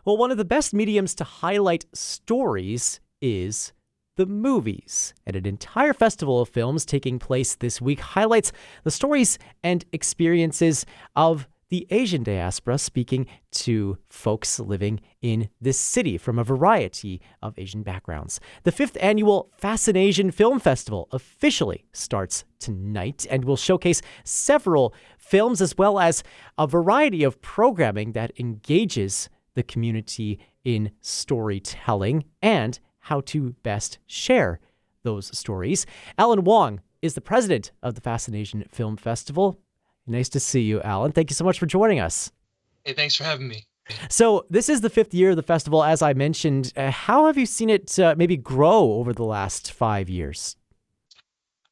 Well, one of the best mediums to highlight stories is the movies. And an entire festival of films taking place this week highlights the stories and experiences of the Asian diaspora, speaking to folks living in this city from a variety of Asian backgrounds. The 5th annual FascinAsian Film Festival officially starts tonight and will showcase several films as well as a variety of programming that engages the community in storytelling and how to best share those stories. Alan Wong is the president of the FascinAsian Film Festival. Nice to see you, Alan. Thank you so much for joining us. Hey, thanks for having me. So this is the 5th year of the festival, as I mentioned. How have you seen it maybe grow over the last 5 years?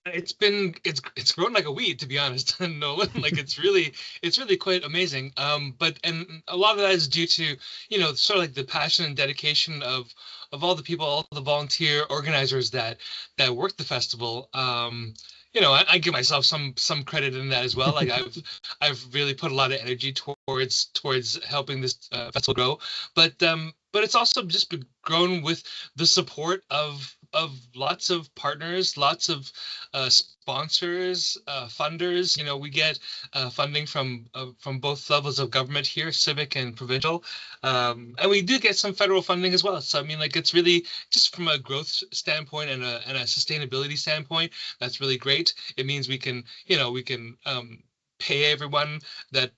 It's grown like a weed, to be honest, Nolan. Like it's really quite amazing. But a lot of that is due to, sort of like the passion and dedication of all the people, all the volunteer organizers that work the festival. I give myself some credit in that as well. Like I've really put a lot of energy towards helping this festival grow, but it's also just been grown with the support of lots of partners, lots of sponsors, funders. We get funding from both levels of government here, civic and provincial, and we do get some federal funding as well. So I mean, like it's really just from a growth standpoint and a sustainability standpoint, that's really great. It means we can pay everyone that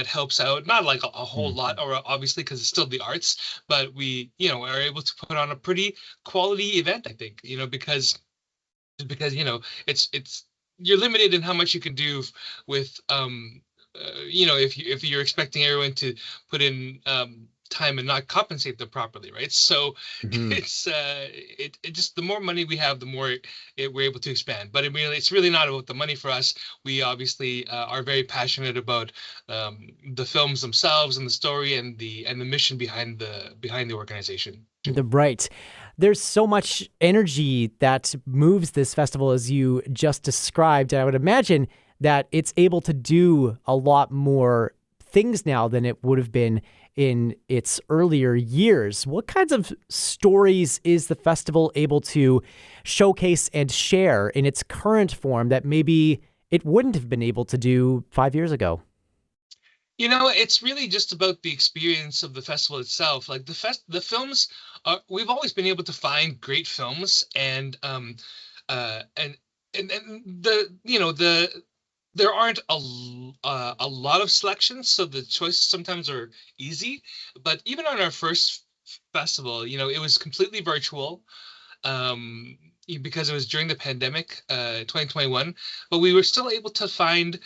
helps out, not like a whole lot, or obviously because it's still the arts, but we are able to put on a pretty quality event, I think, because it's you're limited in how much you can do with if you're expecting everyone to put in time and not compensate them properly, right? So it's it just, the more money we have, the more we're able to expand. But it's really not about the money for us. We obviously are very passionate about the films themselves and the story and the mission behind the organization. Right. There's so much energy that moves this festival, as you just described. I would imagine that it's able to do a lot more things now than it would have been in its earlier years. What kinds of stories is the festival able to showcase and share in its current form that maybe it wouldn't have been able to do 5 years ago? It's really just about the experience of the festival itself. Like the films, we've always been able to find great films, and there aren't a lot of selections, so the choices sometimes are easy. But even on our first festival, it was completely virtual, because it was during the pandemic, 2021. But we were still able to find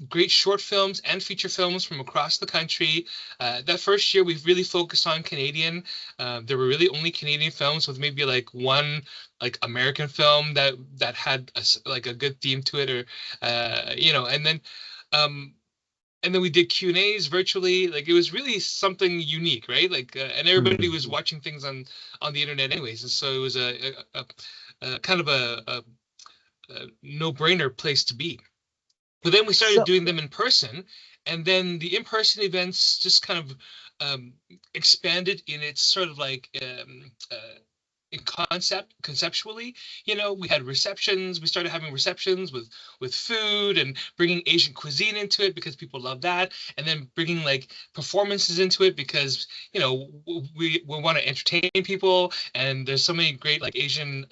great short films and feature films from across the country. That first year, we've really focused on Canadian. There were really only Canadian films, with maybe like one American film that had a good theme to it, or and then we did Q&As virtually. Like it was really something unique, right? And everybody was watching things on the internet anyways, and so it was a kind of a no-brainer place to be. But then we started doing them in person, and then the in-person events just kind of expanded in its sort of in conceptually. We had receptions. We started having receptions with food and bringing Asian cuisine into it because people love that, and then bringing performances into it because we want to entertain people, and there's so many great Asian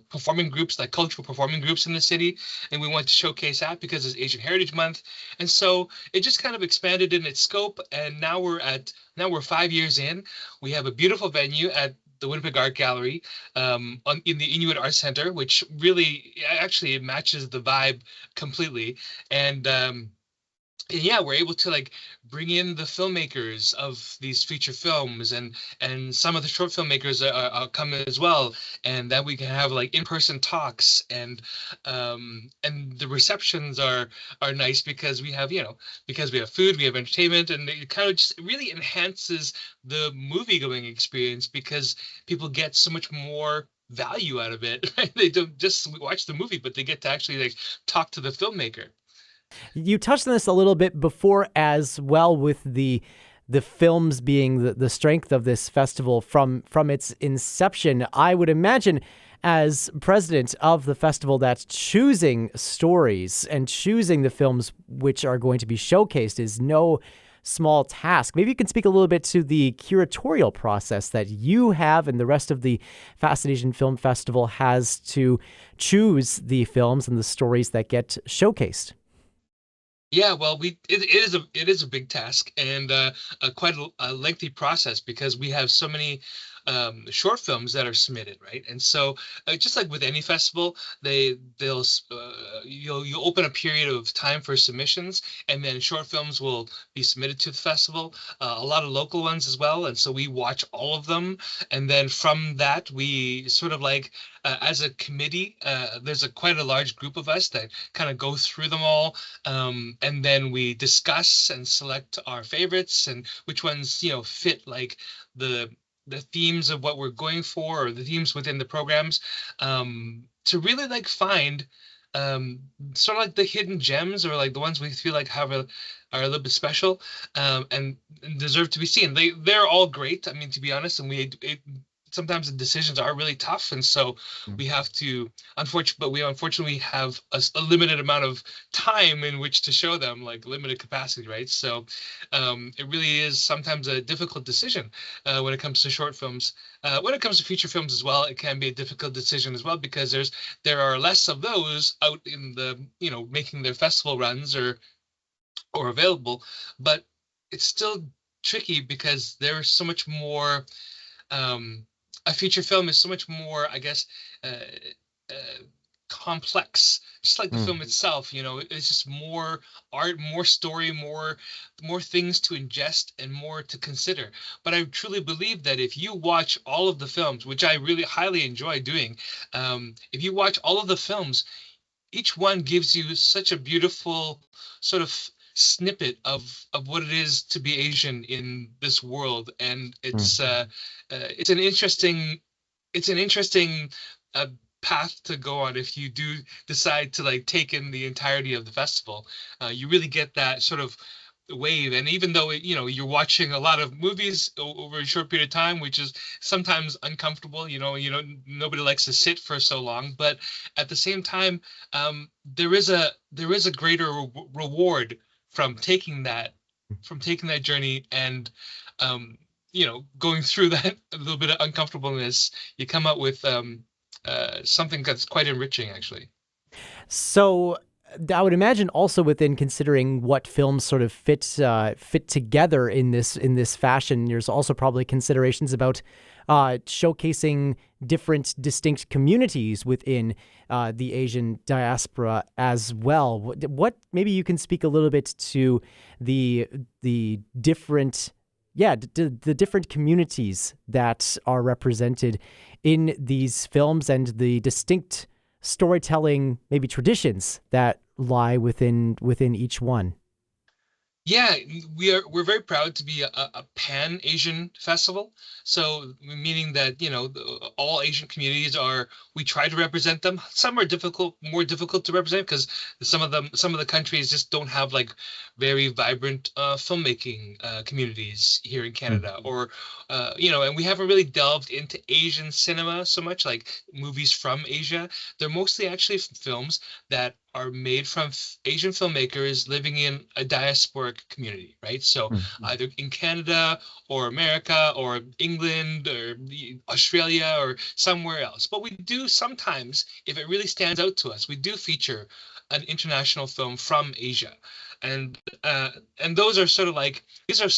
performing groups, cultural performing groups in the city, and we want to showcase that because it's Asian Heritage Month. And so it just kind of expanded in its scope, and now we're 5 years in. We have a beautiful venue at the Winnipeg Art Gallery, in the Inuit Art Center, which really actually matches the vibe completely. And yeah, we're able to bring in the filmmakers of these feature films, and some of the short filmmakers are coming as well, and then we can have in-person talks, and the receptions are nice because we have food, we have entertainment, and it kind of just really enhances the movie going experience because people get so much more value out of it. Right? They don't just watch the movie, but they get to actually talk to the filmmaker. You touched on this a little bit before as well with the the films being the strength of this festival from its inception. I would imagine, as president of the festival, that choosing stories and choosing the films which are going to be showcased is no small task. Maybe you can speak a little bit to the curatorial process that you have and the rest of the FascinAsian Film Festival has to choose the films and the stories that get showcased. Yeah, well, it is a big task and quite a lengthy process because we have so many short films that are submitted, right? And so, just like with any festival, they'll you'll open a period of time for submissions, and then short films will be submitted to the festival. A lot of local ones as well, and so we watch all of them, and then from that we sort of like. As a committee, there's quite a large group of us that kind of go through them all, and then we discuss and select our favorites and which ones fit like the themes of what we're going for or the themes within the programs, to really like find sort of like the hidden gems or like the ones we feel like are a little bit special, and deserve to be seen. They're all great. I mean, to be honest, and sometimes the decisions are really tough, and so we have to unfortunately have a limited amount of time in which to show them, like limited capacity, right? So it really is sometimes a difficult decision when it comes to short films. When it comes to feature films as well, it can be a difficult decision as well because there are less of those out in the making their festival runs or available, but it's still tricky because there's so much more. A feature film is so much more, I guess, complex. Just like the film itself, it's just more art, more story, more things to ingest and more to consider. But I truly believe that if you watch all of the films, which I really highly enjoy doing, if you watch all of the films, each one gives you such a beautiful sort of snippet of what it is to be Asian in this world, and it's an interesting path to go on if you do decide to like take in the entirety of the festival. You really get that sort of wave, and even though you're watching a lot of movies over a short period of time, which is sometimes uncomfortable, nobody likes to sit for so long, but at the same time, there is a greater reward from taking that journey and going through that a little bit of uncomfortableness. You come out with something that's quite enriching, actually. So I would imagine also within considering what films sort of fit together in this fashion, there's also probably considerations about showcasing different distinct communities within the Asian diaspora as well. What maybe you can speak a little bit to the different the different communities that are represented in these films and the distinct storytelling maybe traditions that lie within each one. Yeah, we're very proud to be a pan-Asian festival. So meaning that all Asian communities we try to represent them. Some are more difficult to represent because some of the countries just don't have like very vibrant filmmaking communities here in Canada, or and we haven't really delved into Asian cinema so much, like movies from Asia. They're mostly actually films that are made from Asian filmmakers living in a diasporic community, right? So either in Canada or America or England or Australia or somewhere else. But we do sometimes, if it really stands out to us, we do feature an international film from Asia. And those are sort of like these are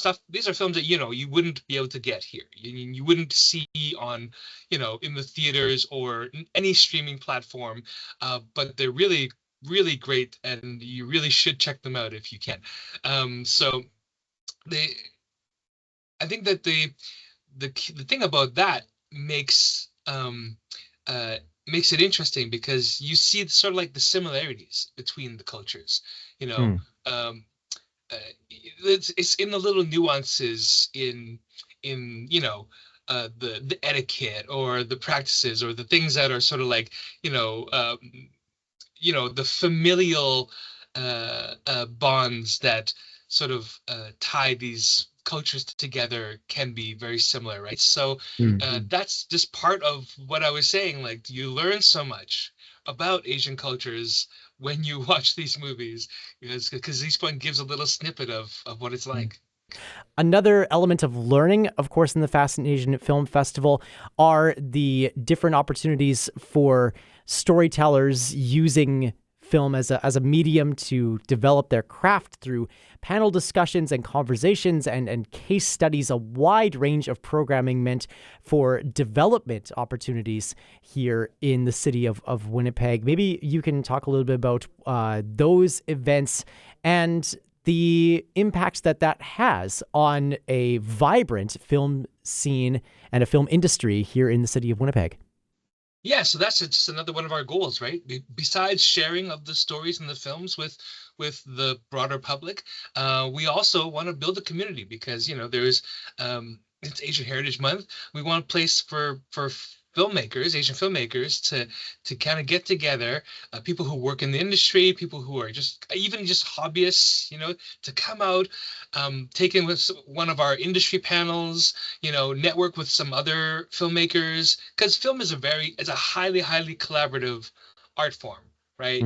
films that you wouldn't be able to get here. You wouldn't see on in the theaters or any streaming platform, but they're really great, and you really should check them out if you can. So I think that the thing about that makes it interesting because you see sort of like the similarities between the cultures. It's in the little nuances in the etiquette or the practices or the things that are sort of like the familial bonds that sort of tie these cultures together can be very similar, right? So that's just part of what I was saying. Like, you learn so much about Asian cultures when you watch these movies, because each one gives a little snippet of what it's like. Another element of learning, of course, in the FascinAsian Film Festival are the different opportunities for storytellers using film as a medium to develop their craft through panel discussions and conversations and case studies, a wide range of programming meant for development opportunities here in the city of Winnipeg. Maybe you can talk a little bit about those events and the impact that has on a vibrant film scene and a film industry here in the city of Winnipeg. Yeah, so that's just another one of our goals, right? Besides sharing of the stories and the films with the broader public, we also want to build a community because there's it's Asian Heritage Month. We want a place for filmmakers, Asian filmmakers, to kind of get together, people who work in the industry, people who are just hobbyists, to come out, take in with one of our industry panels, network with some other filmmakers, because film is it's a highly collaborative art form, right?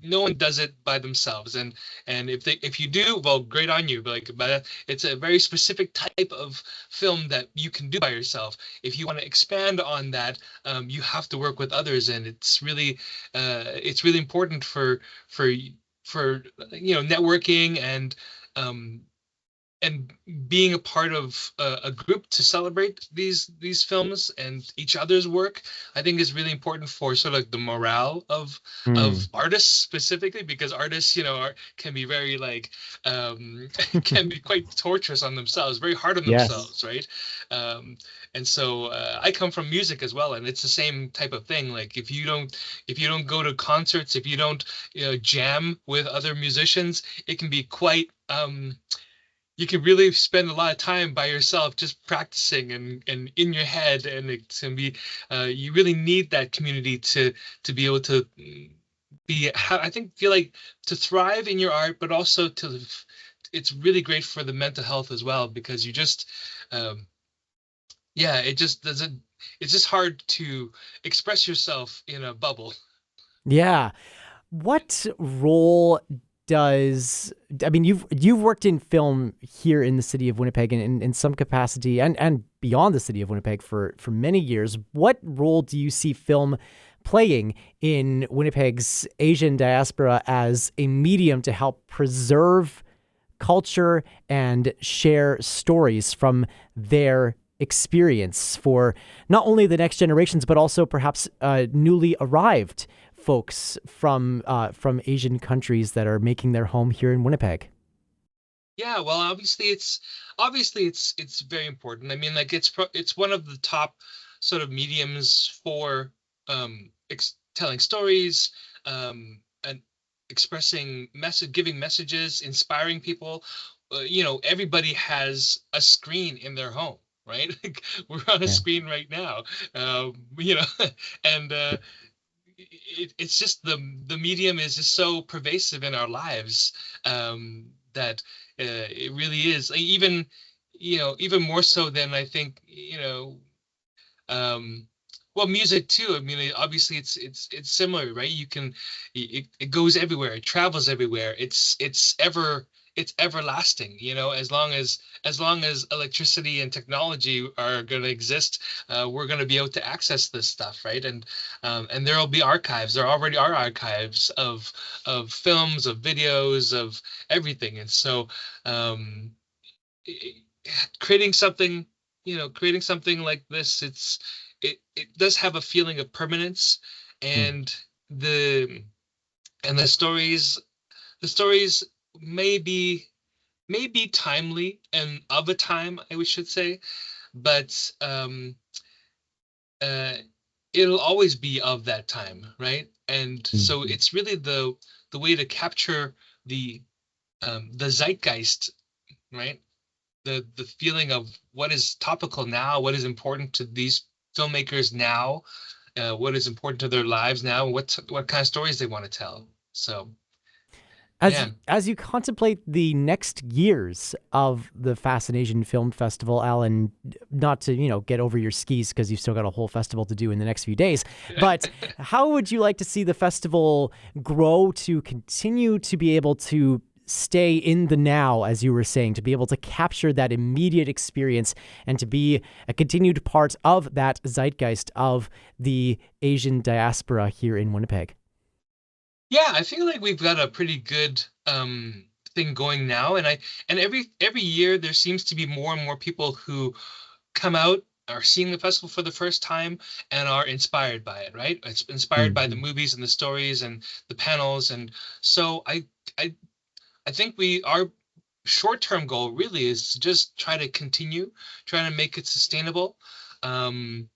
No one does it by themselves, and if you do, well, great on you. But it's a very specific type of film that you can do by yourself. If you want to expand on that, you have to work with others, and it's really important for networking and being a part of a group to celebrate these films and each other's work. I think is really important for sort of like the morale of artists specifically, because artists can be very can be quite torturous on themselves, very hard on themselves, right? And so I come from music as well, and it's the same type of thing. Like, if you don't go to concerts, if you don't jam with other musicians, it can be quite you can really spend a lot of time by yourself just practicing and in your head, and it can be you really need that community to be able to feel like to thrive in your art, but also it's really great for the mental health as well, because you just it just doesn't it's just hard to express yourself in a bubble. Yeah. What role you've worked in film here in the city of Winnipeg in some capacity and beyond the city of Winnipeg for many years. What role do you see film playing in Winnipeg's Asian diaspora as a medium to help preserve culture and share stories from their experience for not only the next generations, but also perhaps newly arrived folks from Asian countries that are making their home here in Winnipeg? Yeah, well, obviously it's very important. I mean, like, it's one of the top sort of mediums for telling stories, and expressing giving messages, inspiring people. Everybody has a screen in their home, right? We're on a screen right now, and it's just the medium is just so pervasive in our lives, that it really is, like, even more so than I think, well, music too. I mean, obviously it's similar, right? It goes everywhere, it travels everywhere. It's everlasting, as long as electricity and technology are going to exist, we're going to be able to access this stuff, right? And there will be archives. There already are archives of films, of videos, of everything. And so creating something like this, it does have a feeling of permanence, and the stories may be timely and of a time, I should say, but it'll always be of that time, right? And so it's really the way to capture the zeitgeist, right? The feeling of what is topical now, what is important to these filmmakers now, what is important to their lives now, what kind of stories they want to tell. So Yeah. As you contemplate the next years of the FascinAsian Film Festival, Alan, not to, get over your skis because you've still got a whole festival to do in the next few days, but how would you like to see the festival grow to continue to be able to stay in the now, as you were saying, to be able to capture that immediate experience and to be a continued part of that zeitgeist of the Asian diaspora here in Winnipeg? Yeah, I feel like we've got a pretty good thing going now, and every year there seems to be more and more people who come out, are seeing the festival for the first time, and are inspired by it, right? It's inspired by the movies and the stories and the panels, and so I I think our short-term goal really is to just try to continue, trying to make it sustainable. Um,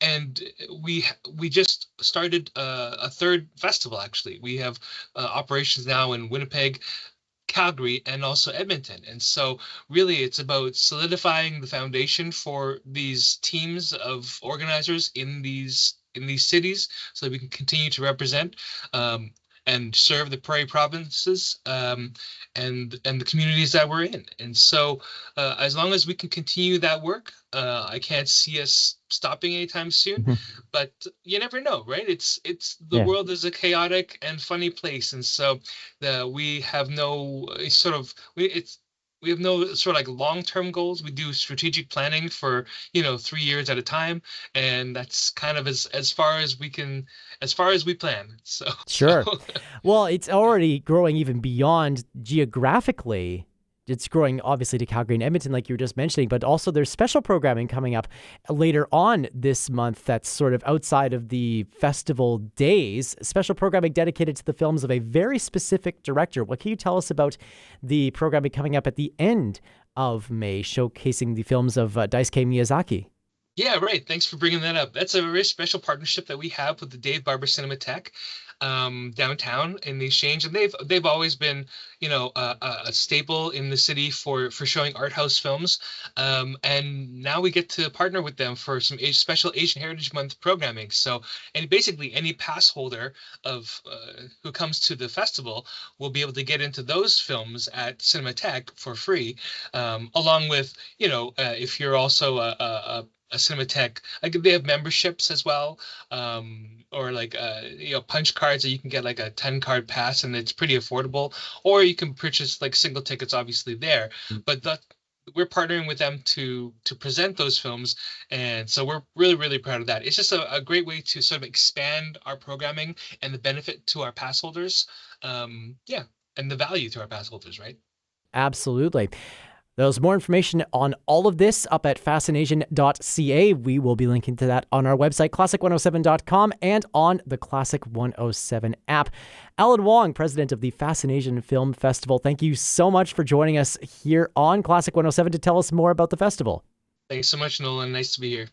and we just started a third festival. Actually, we have operations now in Winnipeg, Calgary, and also Edmonton. And so really it's about solidifying the foundation for these teams of organizers in these cities so that we can continue to represent and serve the prairie provinces, and the communities that we're in. And so as long as we can continue that work, I can't see us stopping anytime soon. But you never know, right? It's the Yeah. world is a chaotic and funny place, and so we have no we have no sort of like long-term goals. We do strategic planning for 3 years at a time, and that's kind of as far as we can, as far as we plan. So Sure. Well, it's already growing even beyond geographically. It's growing obviously to Calgary and Edmonton, like you were just mentioning, but also there's special programming coming up later on this month that's sort of outside of the festival days. Special programming dedicated to the films of a very specific director. What can you tell us about the programming coming up at the end of May, showcasing the films of Daisuke Miyazaki? Yeah, right. Thanks for bringing that up. That's a very special partnership that we have with the Dave Barber Cinematheque downtown in the Exchange, and they've always been, a staple in the city for showing art house films. And now we get to partner with them for some special Asian Heritage Month programming. So, and basically any pass holder of who comes to the festival will be able to get into those films at Cinematheque for free, along with, if you're also a Cinematheque, like they have memberships as well, or like punch cards that you can get like a 10 card pass, and it's pretty affordable. Or you can purchase like single tickets, obviously there. But we're partnering with them to present those films, and so we're really proud of that. It's just a great way to sort of expand our programming and the benefit to our pass holders, yeah, and the value to our pass holders, right? Absolutely. There's more information on all of this up at FascinAsian.ca. We will be linking to that on our website, classic107.com, and on the Classic 107 app. Alan Wong, president of the FascinAsian Film Festival, thank you so much for joining us here on Classic 107 to tell us more about the festival. Thanks so much, Nolan. Nice to be here.